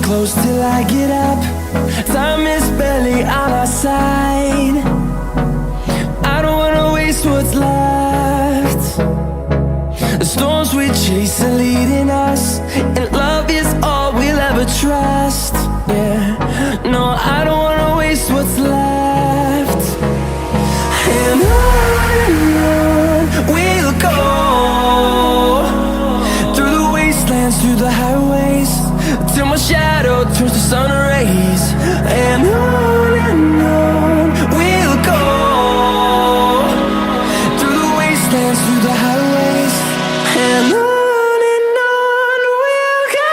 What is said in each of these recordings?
close till I get up. Time is barely on our side. I don't wanna waste what's left. The storms we chase are leading us, and love is all we'll ever trust. Yeah, no, I don't wanna waste what's left. And on we'll go, through the wastelands, through the highways, till my shadow turns to sun rays. And on we'll go, through the wastelands, through the highways, and on we'll go.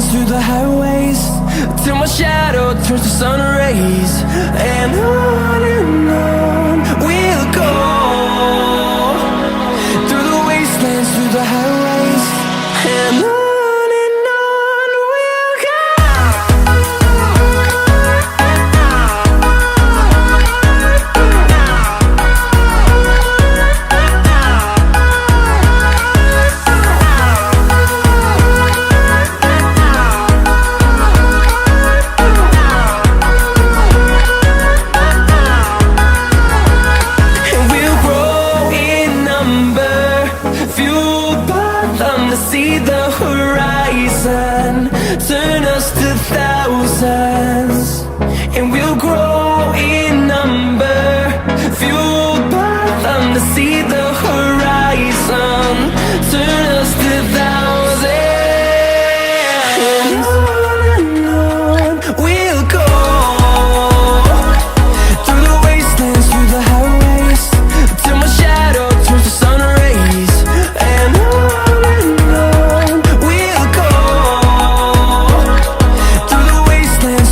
Through the highways, till my shadow turns to sun rays. And on we'll go, through the wastelands, through the highways, and on we'll go. See the horizon, turn us to thousands, and we'll grow in number, fueled by them. To see the horizon, turn us to thousands, and on we'll go, through the wastelands, through the highways, till my shadow turns to sun rays. And we'll go, through the wastelands,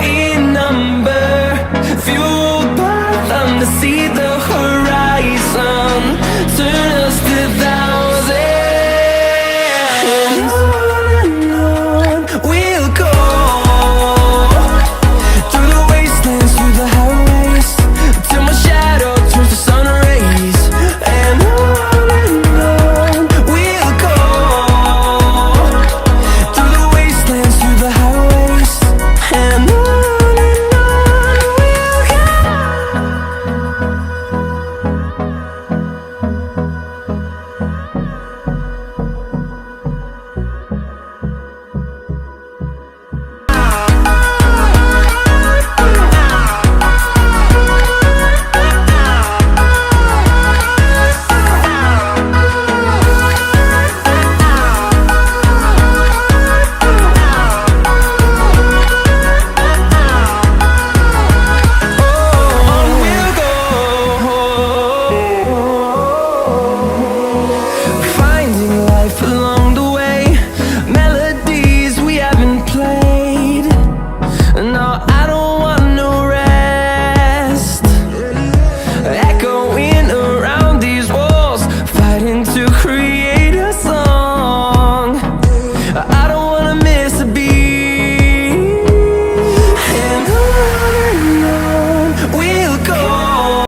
in number, fueled by them to see the